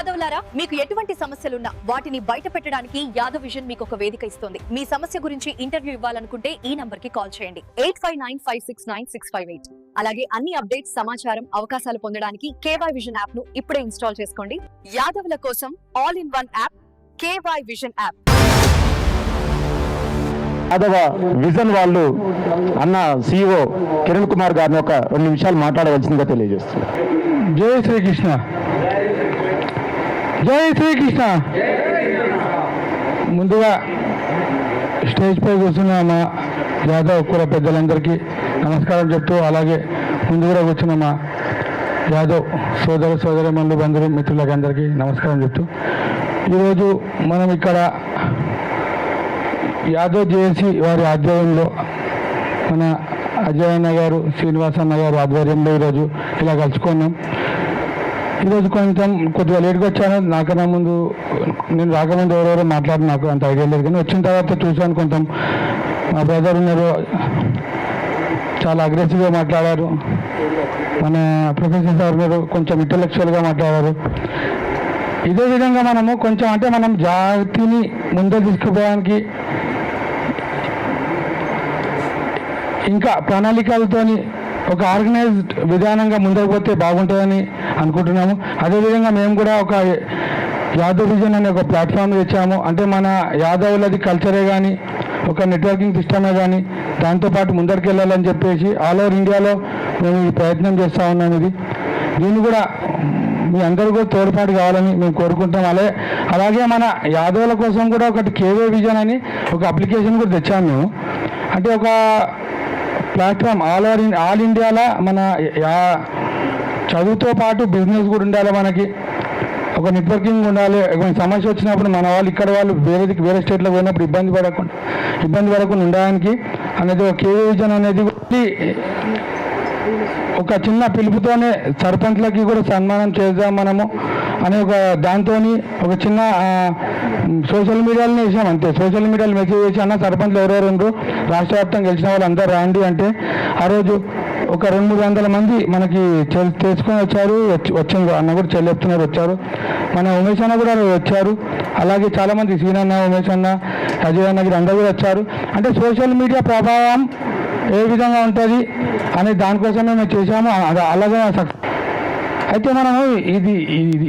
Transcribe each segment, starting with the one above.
యాదవ్లారా, మీకు ఎటువంటి సమస్యలున్నా వాటిని బయట పెట్టడానికి యాదవ్ విజన్ మీకు ఒక వేదిక ఇస్తుంది. మీ సమస్య గురించి ఇంటర్వ్యూ ఇవ్వాలనుకుంటే ఈ నంబర్ కి కాల్ చేయండి 8595699658. అలాగే అన్ని అప్డేట్స్, సమాచారం, అవకాశాలు పొందడానికి కేవై విజన్ యాప్ ను ఇప్పుడే ఇన్స్టాల్ చేసుకోండి. యాదవ్ల కోసం all in one app KY vision app. Yadava vision వాళ్ళు అన్న CEO కిరణ్ కుమార్ గారిని ఒక 2 నిమిషాలు మాట్లాడవలసిందిగా తెలియజేస్తున్నారు. జై శ్రీకృష్ణ, జై శ్రీకృష్ణ. ముందుగా స్టేజ్ పై కూర్చున్న మా యాదవ్ కుల పెద్దలందరికీ నమస్కారం చెప్తూ, అలాగే ముందు కూడా కూర్చున్న మా యాదవ్ సోదరమణులు, బంధువులు, మిత్రులకి అందరికీ నమస్కారం చెప్తూ, ఈరోజు మనం ఇక్కడ యాదవ్ జేఏసీ వారి ఆధ్వర్యంలో మన అజయ్ అన్న గారు, శ్రీనివాస్ అన్న గారు ఆధ్వర్యంలో ఈరోజు ఇలా కలుసుకున్నాం. ఈరోజు కొద్దిగా లేట్గా వచ్చాను. నాకన్నా ముందు నేను రాకముందు ఎవరెవరో మాట్లాడి నాకు అంత ఐడియా లేదు, కానీ వచ్చిన తర్వాత చూశాను కొంచెం మా బ్రదర్ ఉన్నారు, చాలా అగ్రెసివ్గా మాట్లాడారు. మన ప్రొఫెసర్ సార్ ఉన్నారు, కొంచెం ఇంటలెక్చువల్గా మాట్లాడారు. ఇదే విధంగా మనము కొంచెం అంటే మనం జాతిని ముందుకు తీసుకుపోవడానికి ఇంకా ప్రణాళికలతోని ఒక ఆర్గనైజ్డ్ విధానంగా ముందుకు పోతే బాగుంటుందని అనుకుంటున్నాము. అదేవిధంగా మేము కూడా ఒక యాదవ్ విజన్ అనే ఒక ప్లాట్ఫామ్ తెచ్చాము. అంటే మన యాదవులది కల్చరే కానీ, ఒక నెట్వర్కింగ్ సిస్టమే కానీ, దాంతోపాటు ముందరికి వెళ్ళాలని చెప్పేసి ఆల్ ఓవర్ ఇండియాలో మేము ఈ ప్రయత్నం చేస్తూ ఉన్నాం. దీన్ని కూడా మీ అందరూ కూడా తోడ్పాటు కావాలని మేము కోరుకుంటాం. అలాగే మన యాదవుల కోసం కూడా ఒకటి కేవై విజన్ అని ఒక అప్లికేషన్ కూడా తెచ్చాము మేము. అంటే ఒక ప్లాట్ఫామ్ ఆల్ ఇండియాలో మన చదువుతో పాటు బిజినెస్ కూడా ఉండాలి, మనకి ఒక నెట్వర్కింగ్ ఉండాలి. సమస్య వచ్చినప్పుడు మన వాళ్ళు ఇక్కడ వాళ్ళు వేరే స్టేట్లో పోయినప్పుడు ఇబ్బంది పడకుండా ఉండడానికి అనేది ఒక కేవై విజన్ అనేది ఒక చిన్న పిలుపుతోనే సర్పంచ్లకి కూడా సన్మానం చేద్దాం మనము అనే ఒక దాంతో ఒక చిన్న సోషల్ మీడియాలోనే వేసాం అంతే. సోషల్ మీడియాలో మెసేజ్ చేసి అన్న సర్పంచ్లు ఎవరెవరు ఉండరు, రాష్ట్ర వ్యాప్తంగా గెలిచిన వాళ్ళు అందరూ రాండి అంటే ఆ రోజు ఒక 200-300 మంది మనకి తెలుసుకొని వచ్చింది. అన్న కూడా చెప్తున్నారు వచ్చారు. మన ఉమేష్ అన్న కూడా వచ్చారు. అలాగే చాలామంది సీనన్న, ఉమేష్ అన్న, అజయ్ అన్న అందరూ కూడా వచ్చారు. అంటే సోషల్ మీడియా ప్రభావం ఏ విధంగా ఉంటుంది అనే దానికోసమే మేము చేసాము. అలాగే అయితే మనము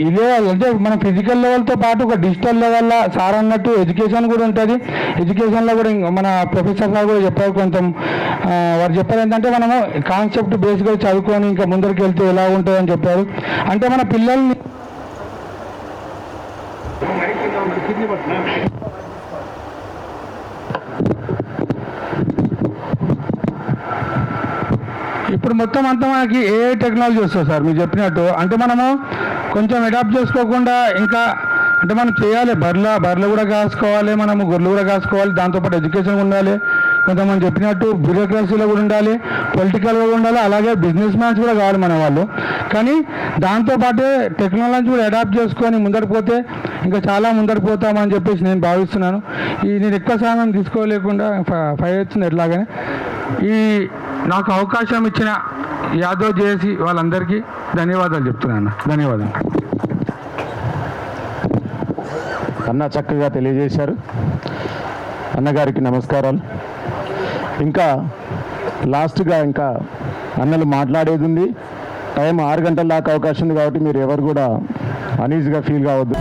ఇదే అంటే మన ఫిజికల్ లెవెల్తో పాటు ఒక డిజిటల్ లెవెల్లో సార్ అన్నట్టు ఎడ్యుకేషన్ కూడా ఉంటుంది. ఎడ్యుకేషన్లో కూడా మన ప్రొఫెసర్ సార్ కూడా చెప్పారు, కొంచెం వారు చెప్పారు ఏంటంటే మనము కాన్సెప్ట్ బేస్గా చదువుకొని ఇంకా ముందరికి వెళ్తే ఎలా ఉంటుందని చెప్పారు. అంటే మన పిల్లల్ని ఇప్పుడు మొత్తం అంతా మనకి ఏ టెక్నాలజీ వస్తుంది సార్ మీరు చెప్పినట్టు. అంటే మనము కొంచెం అడాప్ట్ చేసుకోకుండా ఇంకా అంటే మనం చేయాలి, బర్రెలు కూడా కాసుకోవాలి, మనము గొర్రెలు కూడా కాసుకోవాలి, దాంతోపాటు ఎడ్యుకేషన్ ఉండాలి, కొంతమంది చెప్పినట్టు బ్యూరోక్రసీలో కూడా ఉండాలి, పొలిటికల్గా కూడా ఉండాలి, అలాగే బిజినెస్ మ్యాన్స్ కూడా కావాలి మన వాళ్ళు. కానీ దాంతోపాటే టెక్నాలజీ కూడా అడాప్ట్ చేసుకొని ముందరికి పోతే ఇంకా చాలా ముందరికి పోతామని చెప్పేసి నేను భావిస్తున్నాను. నేను ఎక్కువ సమయం తీసుకోలేకుండా 5 అవుతుంది ఎట్లాగానే నాకు అవకాశం ఇచ్చిన యాదవ్ జేఏసీ వాళ్ళందరికీ ధన్యవాదాలు చెప్తున్నాను. ధన్యవాదాలు అన్న, చక్కగా తెలియజేశారు. అన్నగారికి నమస్కారాలు. ఇంకా లాస్ట్గా ఇంకా అన్నలు మాట్లాడేది ఉంది. టైం 6 గంటల దాకా అవకాశం ఉంది కాబట్టి మీరు ఎవరు కూడా అనీజీగా ఫీల్ కావద్దు.